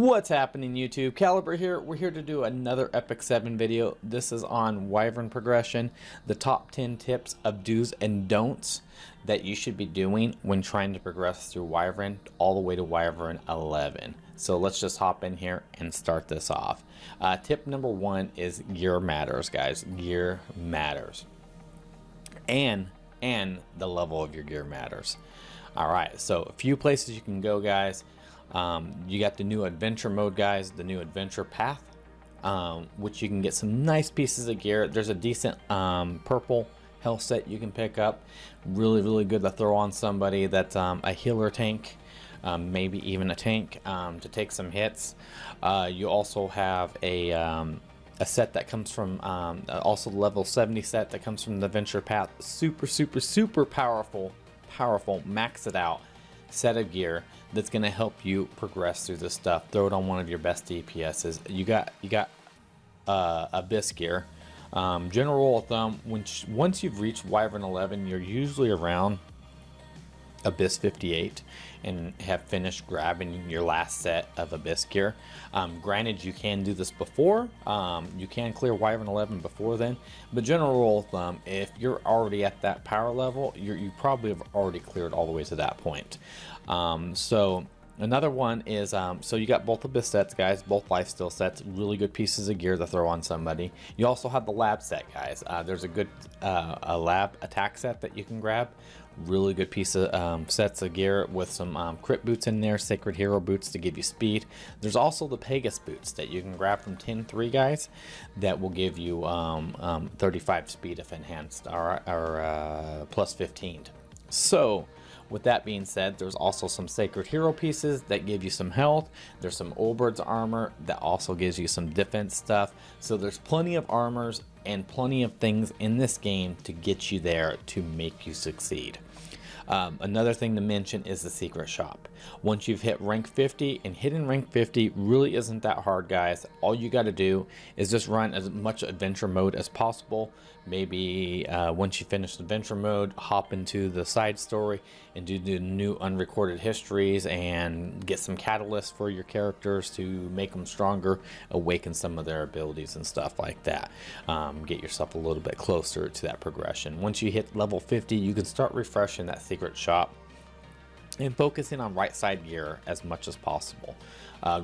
What's happening, YouTube? Caliber here. We're here to do another Epic 7 video. This is on Wyvern progression, the top 10 tips of do's and don'ts that you should be doing when trying to progress through Wyvern all the way to Wyvern 11. So let's just hop in here and start this off. Tip number 1 is gear matters, guys. Gear matters. And the level of your gear matters. Alright, so a few places you can go, guys. You got the new adventure mode, guys, the new adventure path, which you can get some nice pieces of gear. There's a decent purple health set you can pick up, really good to throw on somebody that's a healer tank, maybe even a tank, to take some hits. You also have a set that comes from also the level 70 set that comes from the adventure path. Super powerful, max it out set of gear that's going to help you progress through this stuff. Throw it on one of your best DPSs. You got Abyss gear. General rule of thumb, once you've reached Wyvern 11, you're usually around Abyss 58 and have finished grabbing your last set of Abyss gear. Granted, you can do this before, you can clear Wyvern 11 before then, but general rule of thumb, if you're already at that power level, you probably have already cleared all the way to that point. So another one is, so you got both Abyss sets, guys, both lifesteal sets, really good pieces of gear to throw on somebody. You also have the lab set, guys. There's a good a lab attack set that you can grab. Really good piece of sets of gear with some crit boots in there, sacred hero boots to give you speed. There's also the Pegasus boots that you can grab from 10-3, guys, that will give you 35 speed if enhanced, or plus 15. So with that being said, there's also some sacred hero pieces that give you some health. There's some Oldbird's armor that also gives you some defense stuff. So there's plenty of armors and plenty of things in this game to get you there to make you succeed. Another thing to mention is the secret shop. Once you've hit rank 50, and hitting rank 50 really isn't that hard, guys. All you got to do is just run as much adventure mode as possible. Maybe once you finish adventure mode, hop into the side story and do the new unrecorded histories and get some catalysts for your characters to make them stronger, awaken some of their abilities and stuff like that. Get yourself a little bit closer to that progression. Once you hit level 50, you can start refreshing that secret shop and focusing on right side gear as much as possible.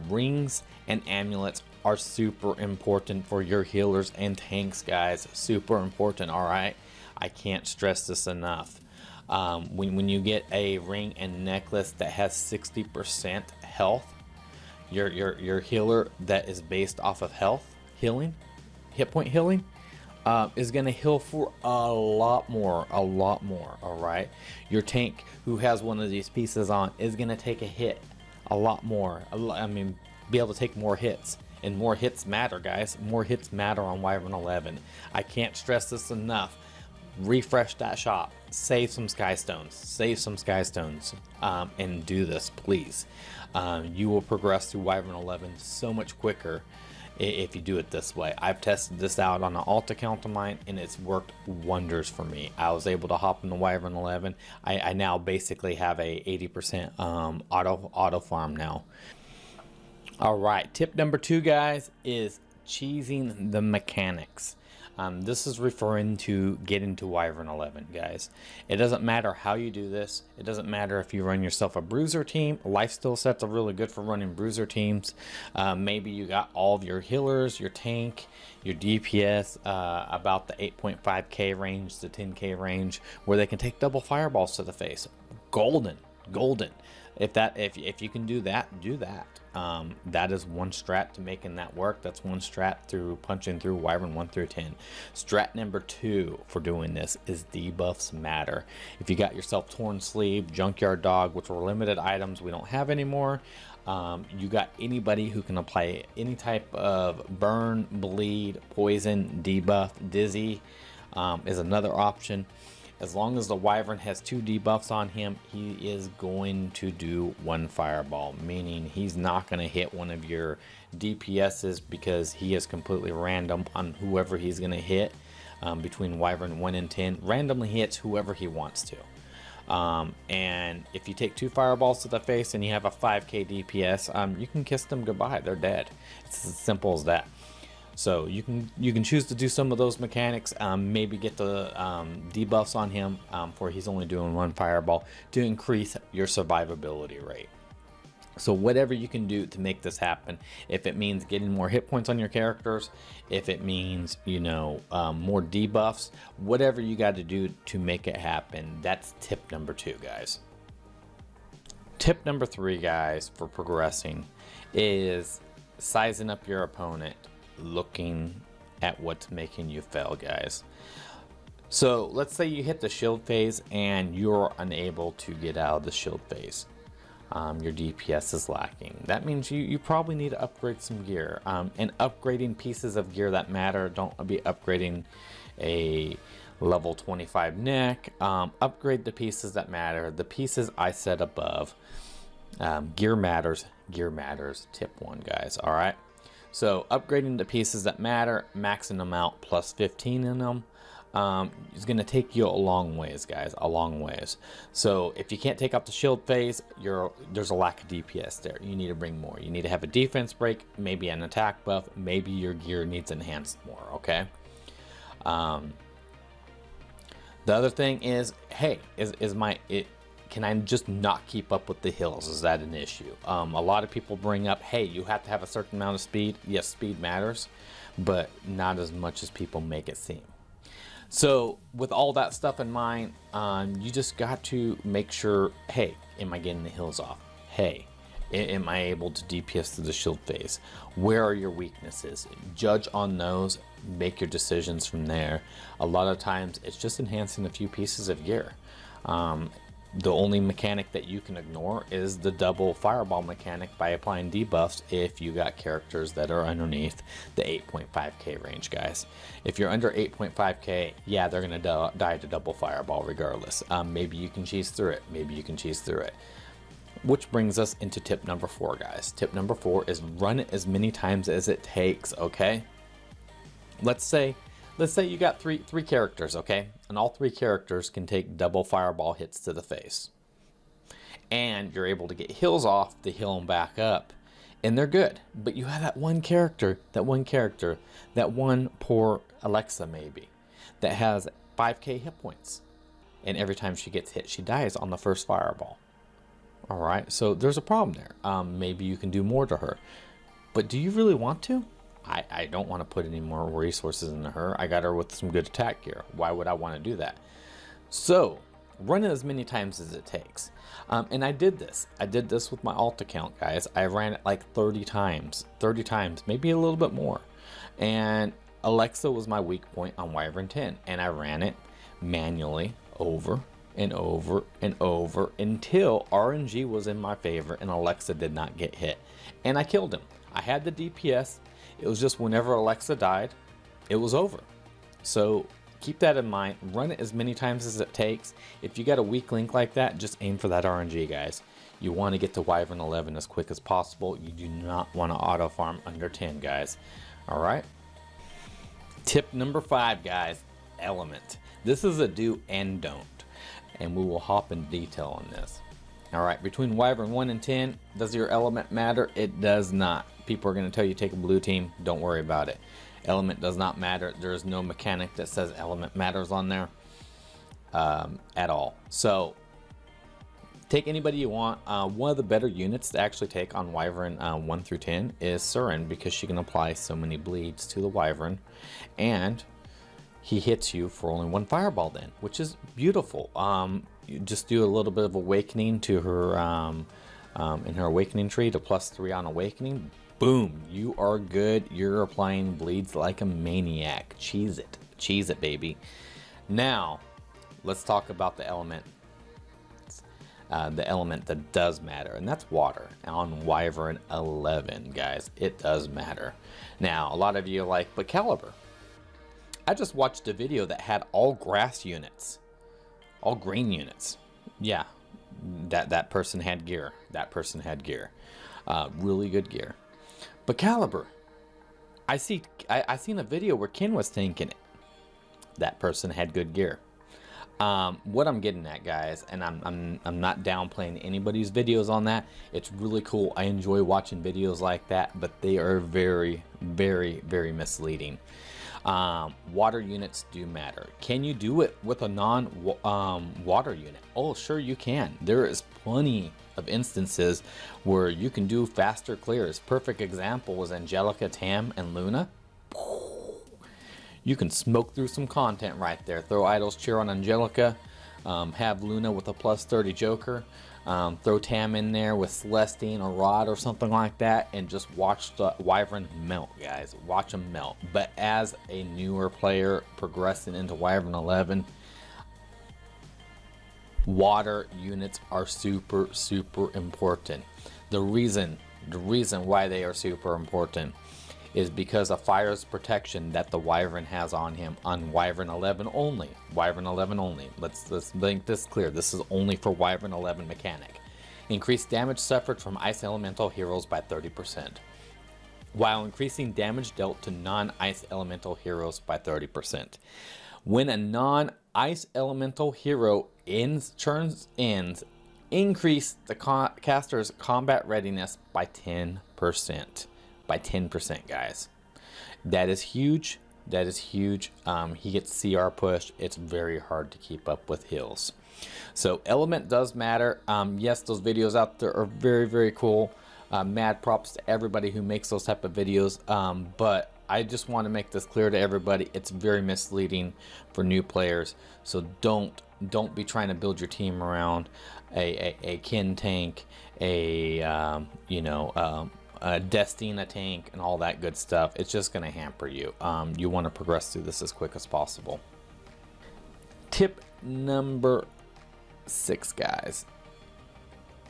Rings and amulets are super important for your healers and tanks, guys. Super important. All right, I can't stress this enough. When you get a ring and necklace that has 60% health, your healer that is based off of healing, hit point healing, is going to heal for a lot more. All right, your tank who has one of these pieces on is going to take a hit a lot more. I mean, be able to take more hits, and more hits matter, guys. More hits matter on Wyvern 11. I can't stress this enough. Refresh that shop, save some sky stones, and do this, please. You will progress through Wyvern 11 so much quicker if you do it this way. I've tested this out on an alt account of mine, and it's worked wonders for me. I was able to hop into Wyvern 11. I now basically have a 80% auto farm now. All right, tip number 2, guys, is cheesing the mechanics. This is referring to getting to Wyvern 11, guys. It doesn't matter how you do this. It doesn't matter if you run yourself a bruiser team. Lifesteal sets are really good for running bruiser teams. Maybe you got all of your healers, your tank, your DPS, about the 8.5k range, the 10k range, where they can take double fireballs to the face. Golden. If you can do that, do that. That is one strat to making that work. That's one strat through punching through Wyvern 1 through 10. Strat number 2 for doing this is debuffs matter. If you got yourself Torn Sleeve, Junkyard Dog, which were limited items we don't have anymore, you got anybody who can apply any type of burn, bleed, poison, debuff. Dizzy is another option. As long as the Wyvern has 2 debuffs on him, he is going to do 1 fireball, meaning he's not going to hit one of your DPSs because he is completely random on whoever he's going to hit. Between Wyvern 1 and 10, randomly hits whoever he wants to. And if you take 2 fireballs to the face and you have a 5k DPS, you can kiss them goodbye. They're dead. It's as simple as that. So you can choose to do some of those mechanics, maybe get the debuffs on him for he's only doing 1 fireball to increase your survivability rate. So whatever you can do to make this happen, if it means getting more hit points on your characters, if it means, you know, more debuffs, whatever you got to do to make it happen, that's tip number 2, guys. Tip number 3, guys, for progressing is sizing up your opponent, looking at what's making you fail, guys. So let's say you hit the shield phase and you're unable to get out of the shield phase. Your DPS is lacking. That means you probably need to upgrade some gear. And upgrading pieces of gear that matter. Don't be upgrading a level 25 neck. Upgrade the pieces that matter. The pieces I said above. Gear matters. Gear matters. Tip 1, guys. All right. So upgrading the pieces that matter, maxing them out plus 15 in them, is going to take you a long ways, guys, a long ways. So if you can't take out the shield phase, there's a lack of DPS there. You need to bring more. You need to have a defense break, maybe an attack buff, maybe your gear needs enhanced more, okay? The other thing is, hey, can I just not keep up with the hills? Is that an issue? A lot of people bring up, hey, you have to have a certain amount of speed. Yes, speed matters, but not as much as people make it seem. So with all that stuff in mind, you just got to make sure, hey, am I getting the hills off? Hey, am I able to DPS to the shield phase? Where are your weaknesses? Judge on those, make your decisions from there. A lot of times it's just enhancing a few pieces of gear. The only mechanic that you can ignore is the double fireball mechanic by applying debuffs if you got characters that are underneath the 8.5k range, guys. If you're under 8.5k, yeah, they're going to die to double fireball regardless. Maybe you can cheese through it. Maybe you can cheese through it. Which brings us into tip number 4, guys. Tip number 4 is run it as many times as it takes, okay? Let's say you got three characters, okay? And all 3 characters can take double fireball hits to the face. And you're able to get heals off to heal them back up. And they're good. But you have that one character, that one poor Alexa maybe, that has 5k hit points. And every time she gets hit, she dies on the first fireball. Alright, so there's a problem there. Maybe you can do more to her. But do you really want to? I don't want to put any more resources into her. I got her with some good attack gear. Why would I want to do that? So run it as many times as it takes. And I did this with my alt account, guys. I ran it like 30 times, maybe a little bit more. And Alexa was my weak point on Wyvern 10, and I ran it manually over and over and over until RNG was in my favor and Alexa did not get hit. And I killed him. I had the DPS. It was just whenever Alexa died, it was over. So keep that in mind. Run it as many times as it takes. If you got a weak link like that, just aim for that RNG, guys. You want to get to Wyvern 11 as quick as possible. You do not want to auto farm under 10, guys. All right. Tip number 5, guys. Element. This is a do and don't. And we will hop in detail on this. All right. Between Wyvern 1 and 10, does your element matter? It does not. People are going to tell you take a blue team. Don't worry about it. Element does not matter. There is no mechanic that says element matters on there at all. So take anybody you want. One of the better units to actually take on Wyvern 1 through 10 is Surin, because she can apply so many bleeds to the Wyvern, and he hits you for only 1 fireball then, which is beautiful. You just do a little bit of awakening to her in her awakening tree to +3 on awakening. Boom, you are good. You're applying bleeds like a maniac. Cheese it, baby. Now, let's talk about the element. The element that does matter, and that's water. On Wyvern 11, guys, it does matter. Now, a lot of you are like, but Caliber. I just watched a video that had all grass units, all green units. Yeah, that person had gear. That person had gear. Really good gear. But Caliber, I seen a video where Ken was tanking it. That person had good gear. What I'm getting at, guys, and I'm not downplaying anybody's videos on that. It's really cool. I enjoy watching videos like that, but they are very, very, very misleading. Water units do matter. Can you do it with a water unit? Oh, sure you can. There is plenty of instances where you can do faster clears. Perfect example was Angelica, Tam, and Luna. You can smoke through some content right there. Throw Idol's Cheer on Angelica, have Luna with a +30 Joker, throw Tam in there with Celestine or Rod or something like that, and just watch the Wyvern melt, guys. Watch them melt. But as a newer player progressing into Wyvern 11, water units are super, super important. The reason why they are super important is because of fire's protection that the Wyvern has on him on Wyvern 11 only. Wyvern 11 only. Let's make this clear. This is only for Wyvern 11 mechanic. Increased damage suffered from ice elemental heroes by 30%, while increasing damage dealt to non-ice elemental heroes by 30%. When a non-ice elemental hero ends, increase the caster's combat readiness by 10%. By 10%, guys. That is huge. That is huge. He gets CR push. It's very hard to keep up with heals. So element does matter. Yes, those videos out there are very, very cool. Mad props to everybody who makes those type of videos. But I just want to make this clear to everybody. It's very misleading for new players. So don't be trying to build your team around a kin tank, a Destina tank, and all that good stuff. It's just going to hamper you. You want to progress through this as quick as possible. Tip number 6, guys.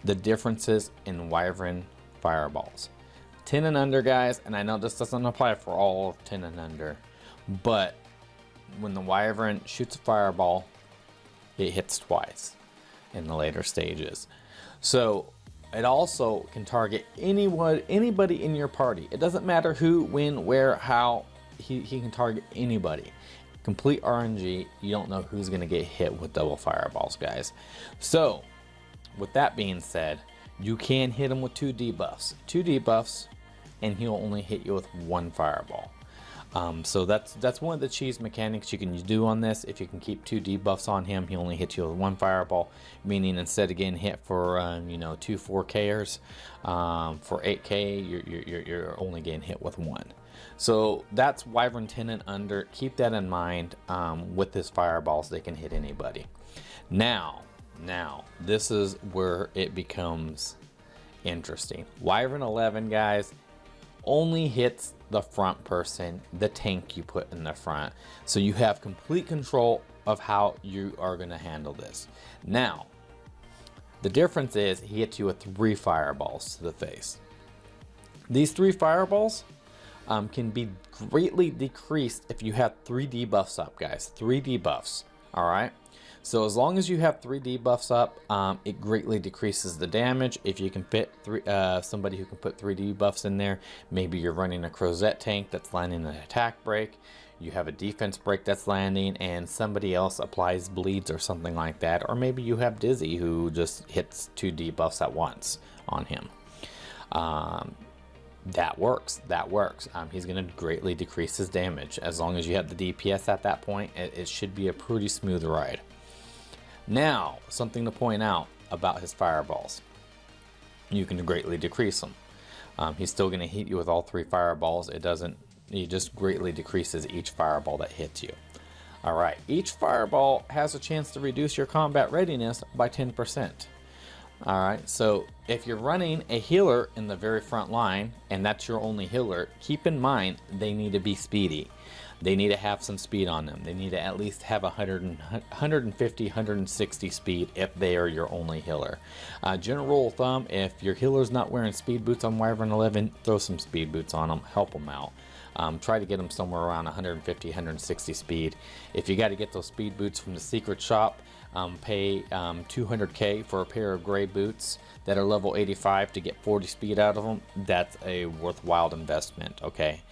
The differences in Wyvern fireballs. 10 and under, guys, and I know this doesn't apply for all of 10 and under, but when the Wyvern shoots a fireball, it hits twice in the later stages. So it also can target anybody in your party. It doesn't matter who, when, where, how. He can target anybody. Complete RNG. You don't know who's going to get hit with double fireballs, guys. So with that being said, you can hit him with 2 debuffs. 2 debuffs, and he'll only hit you with 1 fireball. So that's one of the cheese mechanics you can do on this. If you can keep 2 debuffs on him, he only hits you with 1 fireball, meaning instead of getting hit for 2 4Kers, for 8K you're only getting hit with 1. So that's Wyvern 10 and under. Keep that in mind. With his fireballs, they can hit anybody. Now this is where it becomes interesting. Wyvern 11, guys, only hits the front person, the tank you put in the front. So you have complete control of how you are going to handle this. Now, the difference is he hits you with 3 fireballs to the face. These 3 fireballs can be greatly decreased if you have 3 debuffs up, guys. 3 debuffs. All right. So as long as you have 3 debuffs up, it greatly decreases the damage. If you can fit somebody who can put 3 debuffs in there, maybe you're running a Crozet tank that's landing an attack break, you have a defense break that's landing, and somebody else applies bleeds or something like that, or maybe you have Dizzy who just hits 2 debuffs at once on him. That works. He's going to greatly decrease his damage. As long as you have the DPS at that point, it should be a pretty smooth ride. Now, something to point out about his fireballs. You can greatly decrease them. He's still going to hit you with all 3 fireballs. He just greatly decreases each fireball that hits you. All right, each fireball has a chance to reduce your combat readiness by 10%. All right, so if you're running a healer in the very front line and that's your only healer, keep in mind they need to be speedy. They need to have some speed on them. They need to at least have 150, 160 speed if they are your only healer. General rule of thumb, if your healer's not wearing speed boots on Wyvern 11, throw some speed boots on them, help them out. Try to get them somewhere around 150, 160 speed. If you got to get those speed boots from the secret shop, pay 200K for a pair of gray boots that are level 85 to get 40 speed out of them. That's a worthwhile investment, okay?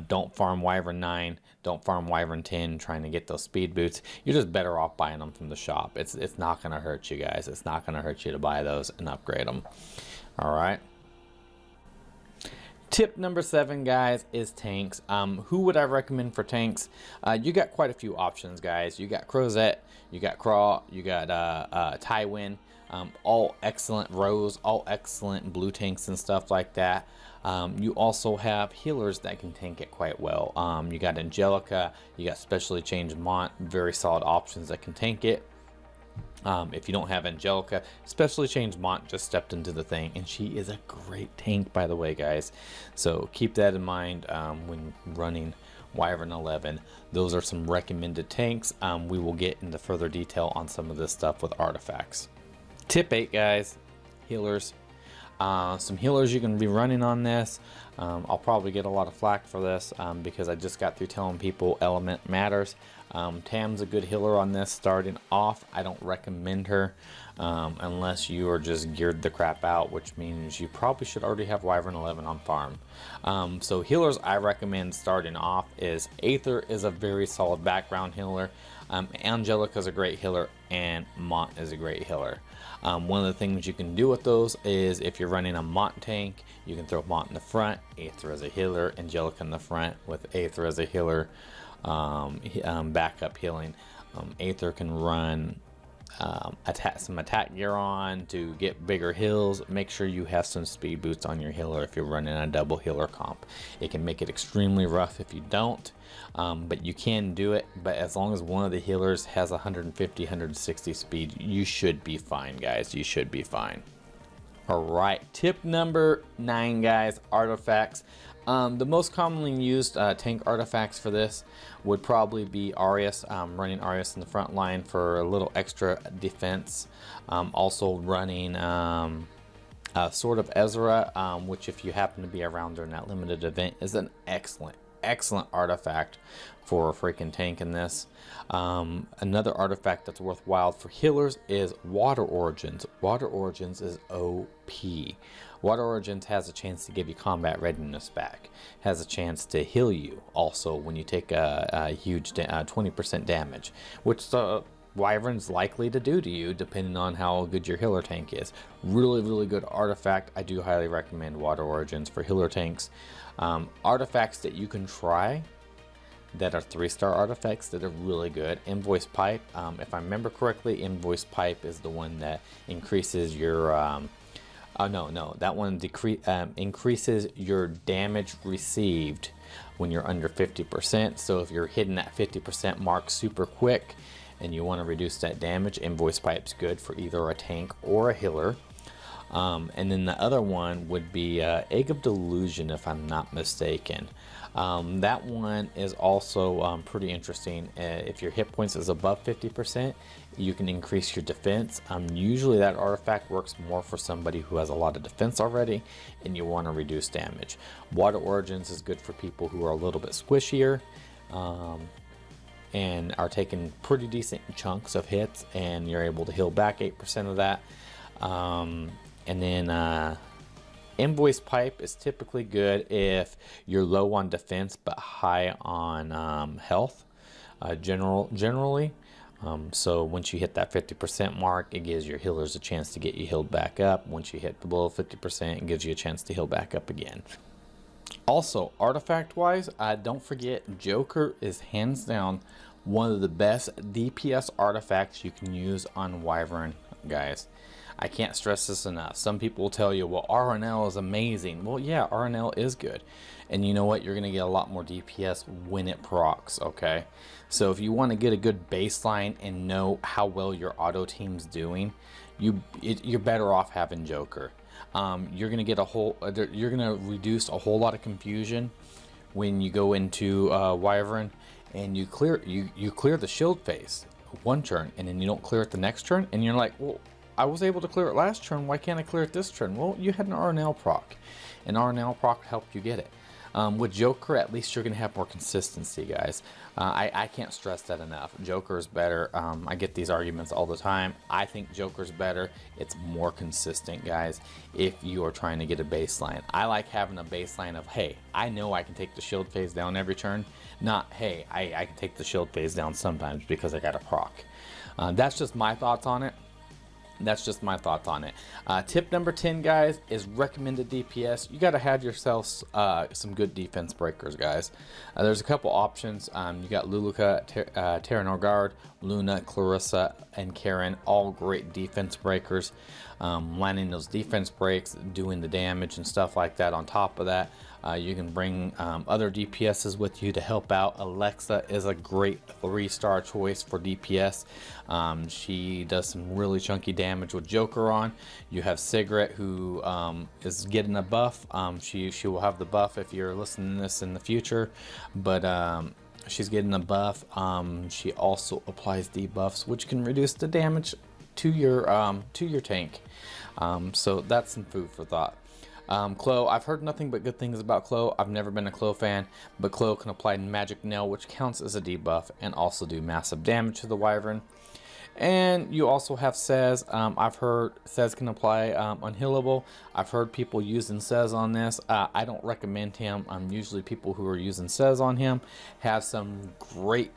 Don't farm Wyvern 9, don't farm Wyvern 10 trying to get those speed boots. You're just better off buying them from the shop. It's not going to hurt you guys. It's not going to hurt you to buy those and upgrade them. All right. Tip number 7, guys, is tanks. Who would I recommend for tanks? You got quite a few options, guys. You got Crozet, you got Craw, you got Tywin. All excellent rows, all excellent blue tanks and stuff like that. You also have healers that can tank it quite well. You got Angelica, you got Specially Changed Mont, very solid options that can tank it. If you don't have Angelica, Specially Changed Mont just stepped into the thing, and she is a great tank, by the way, guys. So keep that in mind when running Wyvern 11. Those are some recommended tanks. We will get into further detail on some of this stuff with artifacts. Tip 8, guys, healers. Some healers you can be running on this. I'll probably get a lot of flack for this because I just got through telling people element matters. Tam's a good healer on this starting off. I don't recommend her unless you are just geared the crap out, which means you probably should already have Wyvern 11 on farm. So healers I recommend starting off is Aether is a very solid background healer. Angelica is a great healer, and Mont is a great healer. One of the things you can do with those is if you're running a Mont tank, you can throw Mont in the front, Aether as a healer, Angelica in the front with Aether as a healer, backup healing. Aether can run some attack gear on to get bigger heals. Make sure you have some speed boots on your healer if you're running a double healer comp. It can make it extremely rough if you don't, but you can do it. But as long as one of the healers has 150 160 speed, you should be fine, guys. You should be fine. All right, tip number 9, guys, artifacts. The most commonly used tank artifacts for this would probably be Arius, running Arius in the front line for a little extra defense. Also running Sword of Ezra, which if you happen to be around during that limited event is an excellent artifact for a freaking tank in this. Another artifact that's worthwhile for healers is Water Origins. Water Origins is OP. Water Origins has a chance to give you combat readiness back. Has a chance to heal you also when you take a huge 20% damage, which Wyvern's likely to do to you depending on how good your healer tank is. Really good artifact. I do highly recommend Water Origins for healer tanks. Artifacts that you can try that are 3-star artifacts that are really good. Invoice Pipe, if I remember correctly, Invoice Pipe is the one that increases your that one increases your damage received when you're under 50%. So if you're hitting that 50% mark super quick and you want to reduce that damage, Invoice Pipe's good for either a tank or a healer. And then the other one would be Egg of Delusion, if I'm not mistaken. That one is also pretty interesting. If your hit points is above 50%, you can increase your defense. Usually that artifact works more for somebody who has a lot of defense already and you want to reduce damage. Water Origins is good for people who are a little bit squishier and are taking pretty decent chunks of hits, and you're able to heal back 8% of that. And then Invoice Pipe is typically good if you're low on defense but high on health, generally. So once you hit that 50% mark, it gives your healers a chance to get you healed back up. Once you hit below 50%, it gives you a chance to heal back up again. Also, artifact wise, don't forget Joker is hands down one of the best DPS artifacts you can use on Wyvern, guys. I can't stress this enough. Some people will tell you, well, RNL is amazing. Well, yeah, RNL is good. And you know what? You're going to get a lot more DPS when it procs, okay? So if you want to get a good baseline and know how well your auto team's doing, you're better off having Joker. You're going to get you're going to reduce a whole lot of confusion when you go into Wyvern and you clear the shield phase one turn and then you don't clear it the next turn, and you're like, well, I was able to clear it last turn, why can't I clear it this turn? Well, you had an RNL proc, and RNL proc helped you get it. With Joker, at least you're going to have more consistency, guys. I can't stress that enough. Joker is better. I get these arguments all the time. I think Joker's better. It's more consistent, guys, if you are trying to get a baseline. I like having a baseline of, hey, I know I can take the shield phase down every turn. Not, hey, I can take the shield phase down sometimes because I got a proc. That's just my thoughts on it. Tip number 10, guys, is recommended DPS. You got to have yourselves some good defense breakers, guys. There's a couple options. You got Luluka, Terra Norgard, Luna, Clarissa, and Karen, all great defense breakers. Landing those defense breaks, doing the damage and stuff like that. On top of that, you can bring other DPSs with you to help out. Alexa is a great 3-star choice for DPS. She does some really chunky damage with Joker on. You have Cigarette, who is getting a buff. She will have the buff if you're listening to this in the future, but she's getting a buff. She also applies debuffs, which can reduce the damage to your tank. So that's some food for thought. Chloe, I've heard nothing but good things about Chloe. I've never been a Chloe fan, but Chloe can apply Magic Nail, which counts as a debuff, and also do massive damage to the Wyvern. And you also have Sez. I've heard Sez can apply Unhealable. I've heard people using Sez on this. I don't recommend him. Usually people who are using Sez on him have some great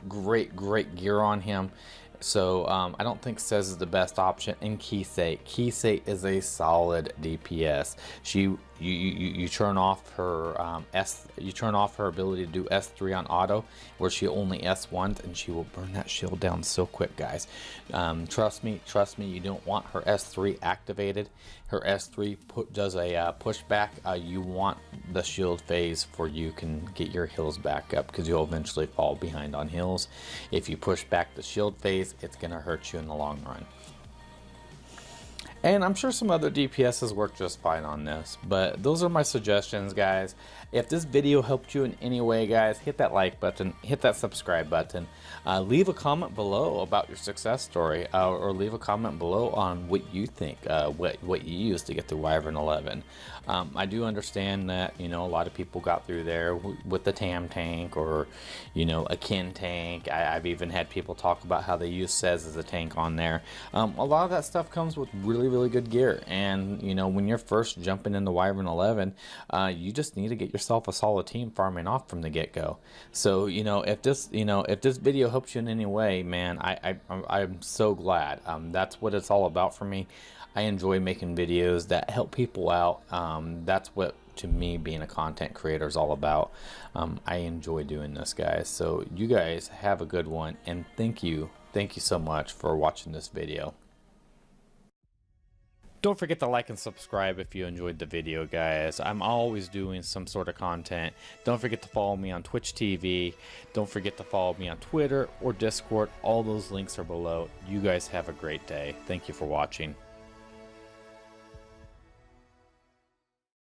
gear on him. So I don't think Sez is the best option. And Kisei is a solid DPS. You turn off her you turn off her ability to do S3 on auto, where she only S1s, and she will burn that shield down so quick, guys. Trust me, you don't want her S3 activated. Her S3 does a pushback. You want the shield phase for you can get your heals back up, because you'll eventually fall behind on heals. If you push back the shield phase, it's gonna hurt you in the long run. And I'm sure some other DPSs work just fine on this, but those are my suggestions, guys. If this video helped you in any way, guys, hit that like button, hit that subscribe button, leave a comment below about your success story, or leave a comment below on what you think, what you used to get through Wyvern 11. I do understand that, you know, a lot of people got through there with the TAM tank, or, you know, a Kin tank. I've even had people talk about how they use Sez as a tank on there. A lot of that stuff comes with really good gear, and you know, when you're first jumping into Wyvern 11, you just need to get yourself a solid team farming off from the get-go. So you know, if this video helps you in any way, man, I'm so glad. That's what it's all about for me. I enjoy making videos that help people out. That's what, to me, being a content creator is all about. I enjoy doing this, guys. So you guys have a good one, and thank you so much for watching this video. Don't forget to like and subscribe if you enjoyed the video, guys. I'm always doing some sort of content. Don't forget to follow me on Twitch TV. Don't forget to follow me on Twitter or Discord. All those links are below. You guys have a great day. Thank you for watching.